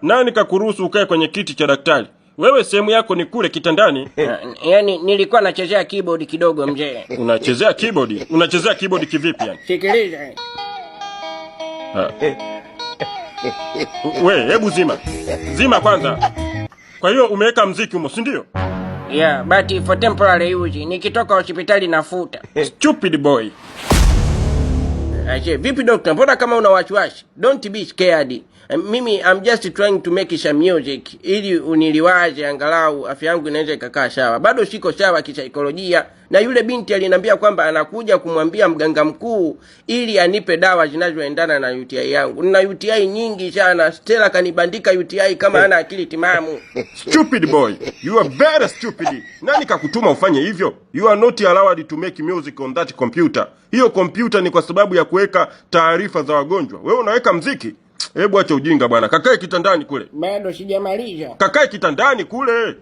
Nani kakuruhusu ukae kwenye kiti cha daktari? Wewe sehemu yako ni kule kitandani. Yaani nilikuwa nachezea keyboard kidogo mzee. Unachezea keyboard? Unachezea keyboard kivipi yani? Sikiliza. We, hebu zima kwanza. Kwa hiyo umeweka mziki humo, si ndio? Yeah, but for temporary use. Nikitoka hospitali nafuta. Stupid boy. Aje, vipi doctor? Mbona kama una wasiwasi? Don't be scared. Mimi I'm just trying to make some music ili uniliwaze angalau afya yangu inaweza ikakaa sawa. Bado siko sawa kisaikolojia, na yule binti aliniambia kwamba anakuja kumwambia mganga mkuu ili anipe dawa zinazoendana na UTI yangu. Nina UTI nyingi sana. Stella kanibandika UTI kama hana akili timamu. Stupid boy. You are very stupid. Nani kakutuma ufanye hivyo? You are not allowed to make music on that computer. Hiyo computer ni kwa sababu ya kuweka taarifa za wagonjwa. Wewe unaweka mziki? Hebu acha ujinga bwana. Kakae kitandani kule. Bado sijamaliza. Kakae kitandani kule.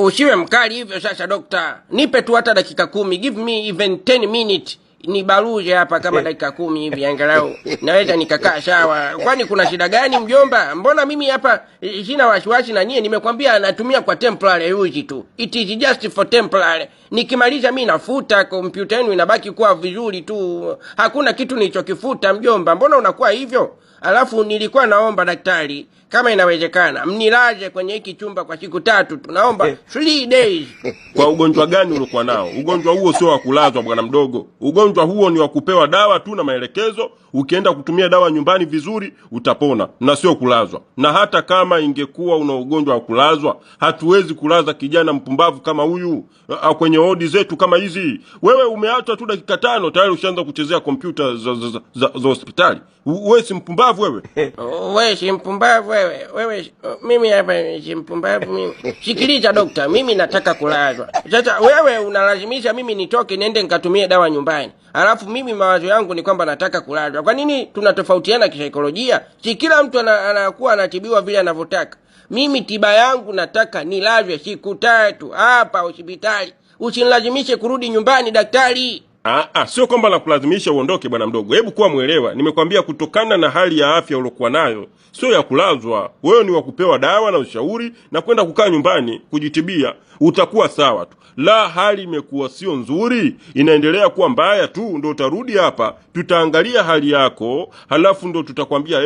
Usiwe mkali hivyo sasa dokta. Nipe tu hata dakika 10. Give me even 10 minutes. Ni baruze hapa kama dakika 10 hivi angalau. Naweza nikakaa sawa. Kwani kuna shida gani mjomba? Mbona mimi hapa sina wasiwasi na nyie? Nimekwambia anatumia kwa temporary use tu. It is just for temporary. Nikimaliza mimi nafuta, kompyuta yenu inabaki kuwa vizuri tu. Hakuna kitu nilichokifuta mjomba. Mbona unakuwa hivyo? Alafu nilikuwa naomba daktari kama inawezekana mnilaze kwenye hiki chumba kwa siku 3 tu. Naomba 3 days. Kwa ugonjwa gani ulikuwa nao? Ugonjwa huo sio wa kulazwa bwana mdogo. Ugonjwa huo ni wa kupewa dawa tu na maelekezo. Ukienda kutumia dawa nyumbani vizuri utapona, na sio kulazwa. Na hata kama ingekuwa una ugonjwa wa kulazwa, hatuwezi kulaza kijana mpumbavu kama huyu kwenye odi zetu kama hizi. Wewe umeacha tu dakika 5 tayari ushaanza kuchezea kompyuta za hospitali. Wewe si mpumbavu wewe? Wewe si mpumbavu wewe. Wewe mimi hapa si mpumbavu mimi. Sikiliza dokta, mimi nataka kulazwa. Sasa wewe unalazimisha mimi nitoke niende nikatumie dawa nyumbani. Alafu mimi mawazo yangu ni kwamba nataka kulazwa. Kwa nini tunatofautiana kisaikolojia? Si kila mtu anakuwa anatibiwa vile anavyotaka. Mimi tiba yangu nataka nilazwe siku 3 hapa hospitali. Usinilazimishe kurudi nyumbani daktari. Sio kwamba la kulazimisha uondoke bwana mdogo. Hebu kuwa muelewa. Nimekwambia kutokana na hali ya afya ulokuwa nayo, sio ya kulazwa. Wewe ni wa kupewa dawa na ushauri na kwenda kukaa nyumbani kujitibia. Utakuwa sawa tu. La, hali imekuwa sio nzuri, inaendelea kuwa mbaya tu, ndo utarudi hapa. Tutaangalia hali yako, halafu ndo tutakwambia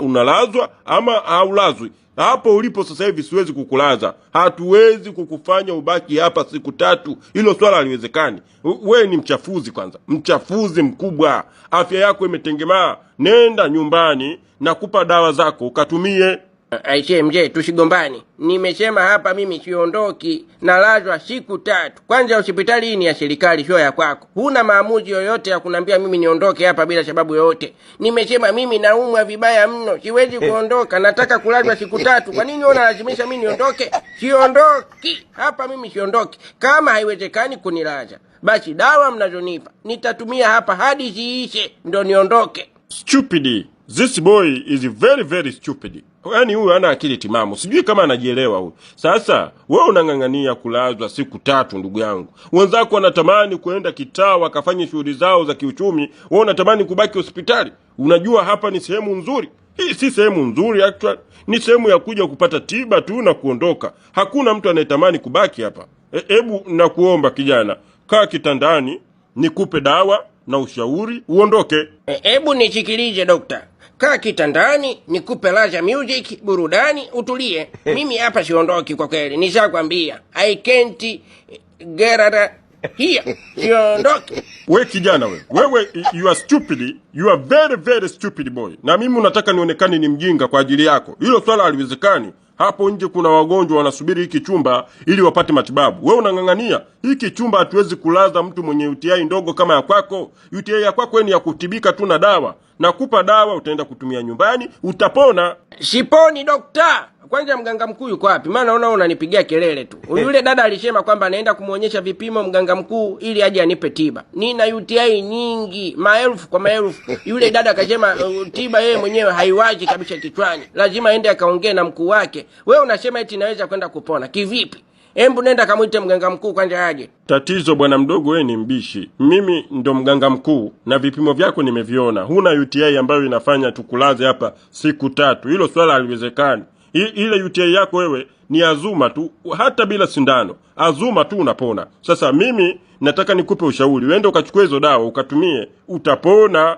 unalazwa ama haulazwi. Hapo ulipo sasa hivi siwezi kukulaza. Hatuwezi kukufanya ubaki hapa siku 3. Hilo swala haliwezekani. Wewe ni mchafuzi kwanza. Mchafuzi mkubwa. Afya yako imetengemaa. Nenda nyumbani na kupa dawa zako ukatumie. Aisee mzee, tusigombani. Nimesema hapa mimi siondoki, nalazwa siku 3. Kwanza hospitali hii ni ya serikali, sio ya kwako. Huna maamuzi yoyote ya kunambia mimi niondoke hapa bila sababu yoyote. Nimesema mimi naumwa vibaya mno, siwezi kuondoka, nataka kulazwa siku 3. Kwa nini unalazimisha mimi niondoke? Siondoki. Hapa mimi siondoki. Kama haiwezekani kunilaza, basi dawa mnazonipa nitatumia hapa hadi ziishe ndo niondoke. Stupid. This boy is very very stupid. Yaani huyu hana akili timamu. Sijui kama anajielewa huyu. Sasa wewe unang'ang'ania kulazwa siku 3 ndugu yangu. Wenzako wanatamani kuenda kitaa wakafanye shughuli zao za kiuchumi. Wewe unatamani kubaki hospitali. Unajua hapa ni sehemu nzuri. Hii si sehemu nzuri actually. Ni sehemu ya kuja kupata tiba tu na kuondoka. Hakuna mtu anayetamani kubaki hapa. Hebu nakuomba kijana, kaa kitandani, nikupe dawa na ushauri uondoke. Hebu nisikilize dokta. Kaa kitandani, nikupe laza music, burudani, utulie. Mimi hapa siondoki kwa kweli. Nishakwambia. I can't get out here. Siondoki. We kijana we. Wewe you are stupid. You are very very stupid boy. Na mimi unataka nionekane ni mjinga kwa ajili yako. Hilo swala haliwezekani. Hapo nje kuna wagonjwa wanasubiri hiki chumba ili wapate matibabu. Wewe unang'ang'ania. Hiki chumba hatuwezi kulaza mtu mwenye UTI ndogo kama ya kwako. UTI ya kwako ni ya kutibika tu na dawa. Nakupa dawa utaenda kutumia nyumbani, utapona. Siponi dokta. Kwanza mganga mkuu yuko wapi? Maana naona unanipigia kelele tu. Yule dada alisema kwamba anaenda kumuonyesha vipimo mganga mkuu ili aje anipe tiba. Nina UTI nyingi, maelfu kwa maelfu. Yule dada akasema tiba yeye mwenyewe haiwaji kabisa kichwani. Lazima aende akaongee na mkuu wake. Wewe unasema eti naweza kwenda kupona. Kivipi? Embu nenda kamuite mganga mkuu kwanza aje. Tatizo bwana mdogo, wewe ni mbishi. Mimi ndo mganga mkuu na vipimo vyako nimeviona. Huna UTI ambayo inafanya tukulaze hapa siku 3. Hilo swala haliwezekani. Ile UTI yako wewe ni azuma tu, hata bila sindano. Azuma tu unapona. Sasa mimi nataka nikupe ushauri. Uende ukachukue hizo dawa ukatumie, utapona.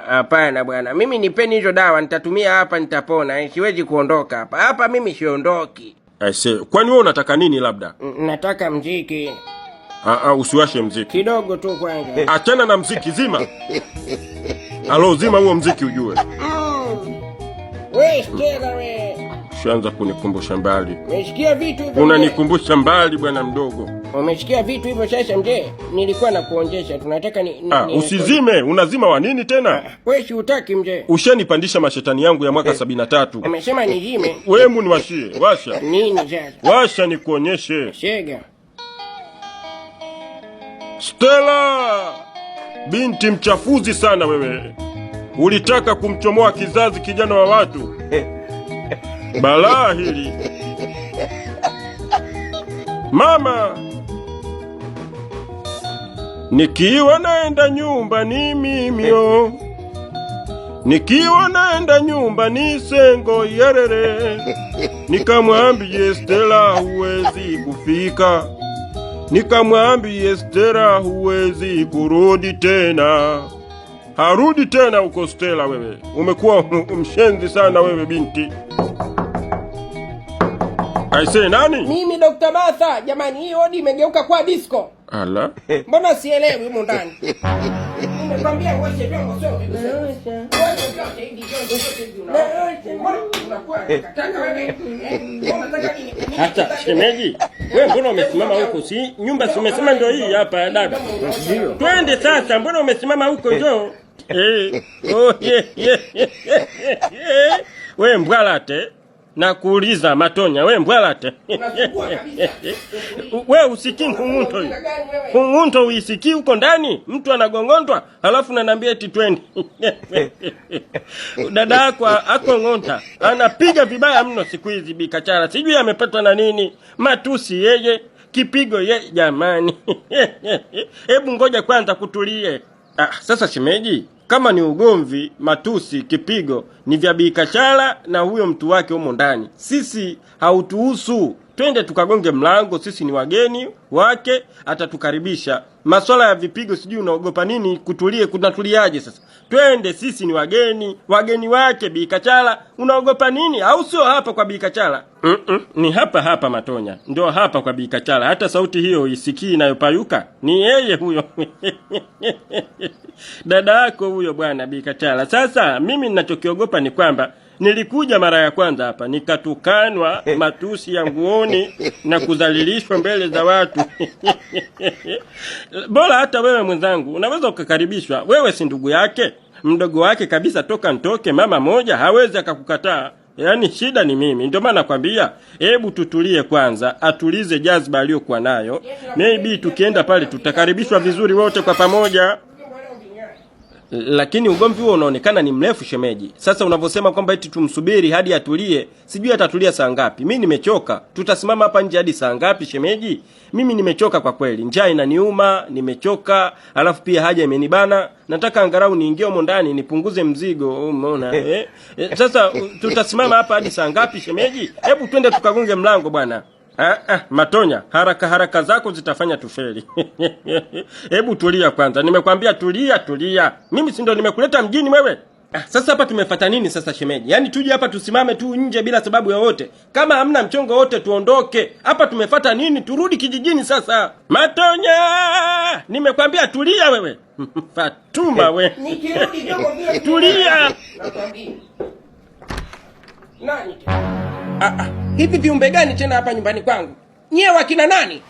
Hapana bwana. Mimi nipeni hizo dawa nitatumia hapa nitapona. Siwezi kuondoka hapa. Hapa mimi siondoki. Aise, kwani wewe unataka nini labda? Nataka mziki. Usiwashe mziki. Kidogo tu kwanza. Achana na mziki, zima. Alo, zima huo mziki ujue. Wewe Stella wewe. Ushaanza kunikumbusha mbali. Umesikia vitu hivyo? Unanikumbusha mbali bwana mdogo. Umesikia vitu hivyo sasa mzee? Nilikuwa nakuonjesha. Tunataka usizime, unazima wa nini tena? Wewe si utaki mzee. Ushanipandisha mashetani yangu ya mwaka 73. Umesema nizime. Wewe niwashie, washa. Nini sasa? Washa nikuonyeshe. Shega. Stella! Binti mchafuzi sana wewe. Ulitaka kumchomoa kizazi kijana wa watu. Balaa hili. Mama, nikiwa naenda nyumba ni mimio, nikiwa naenda nyumba ni sengo yerere, nikamwambie Stella huwezi kufika, nikamwambie Stella huwezi kurudi tena. Harudi tena uko Stella wewe. Umekuwa mshenzi sana wewe binti. Aise nani? Mimi Dr. Martha. Jamani, hii hodi imegeuka kwa disco. Ala. Mbona sielewi huko ndani? Nimekwambia uache vyombo sio. Hata shemeji, wewe mbona umesimama huko? Si nyumba si umesema ndio hii hapa ya dada. Ndio. Twende sasa, mbona umesimama huko njoo? Wewe mbwalate. Na kuuliza Matonya, we mbwalate. We usikii ng'ung'unto hii. Ng'ung'unto uisikii huko ndani? Mtu anagongondwa, halafu unaniambia eti twende. Dada yako ako ng'onta. Anapiga vibaya mno siku hizi Bikachara. Sijui amepatwa na nini. Matusi yeye, kipigo yeye jamani. Hebu ngoja kwanza kutulie. Sasa shemeji, kama ni ugomvi, matusi, kipigo ni vya Bikachara na huyo mtu wake humo ndani. Sisi hautuhusu. Twende tukagonge mlango, sisi ni wageni wake, atatukaribisha. Masuala ya vipigo sijui unaogopa nini? Kutulie, kunatuliaje sasa? Twende, sisi ni wageni wake Bikachara. Unaogopa nini? Au sio hapa kwa Bikachara? Ni hapa Matonya. Ndio hapa kwa Bikachara. Hata sauti hiyo isikii inayopayuka. Ni yeye huyo. Dada yako huyo bwana Bikachara. Sasa mimi ninachokiogopa ni kwamba nilikuja mara ya kwanza hapa nikatukanwa matusi ya nguoni na kudhalilishwa mbele za watu. Bora hata wewe mwenzangu unaweza ukakaribishwa. Wewe si ndugu yake, mdogo wake kabisa toka ntoke, mama moja hawezi akakukataa. Yaani shida ni mimi. Ndio maana nakwambia hebu tutulie kwanza, atulize jazba aliyokuwa nayo. Maybe tukienda pale tutakaribishwa vizuri wote kwa pamoja. Lakini ugomvi huo unaonekana ni mrefu shemeji. Sasa unavyosema kwamba eti tumsubiri hadi atulie, sijui atatulia saa ngapi. Mimi nimechoka. Tutasimama hapa nje hadi saa ngapi shemeji? Mimi nimechoka kwa kweli. Njaa inaniuma, nimechoka, alafu pia haja imenibana. Nataka angalau niingie humo ndani nipunguze mzigo, umeona? Sasa tutasimama hapa hadi saa ngapi shemeji? Hebu twende tukagonge mlango bwana. Matonya, haraka zako zitafanya tufeli. Hebu tulia kwanza. Nimekwambia tulia. Mimi si ndo nimekuleta mjini wewe? Sasa hapa tumefuata nini sasa shemeji? Yaani tuje hapa tusimame tu nje bila sababu yoyote. Kama hamna mchongo wote tuondoke. Hapa tumefuata nini? Turudi kijijini sasa. Matonya! Nimekwambia tulia wewe. Fatuma wewe. Nikirudi jongo vile tulia. Nakwambia. Nani? Hivi viumbe gani tena hapa nyumbani kwangu? Nyewe wakina nani?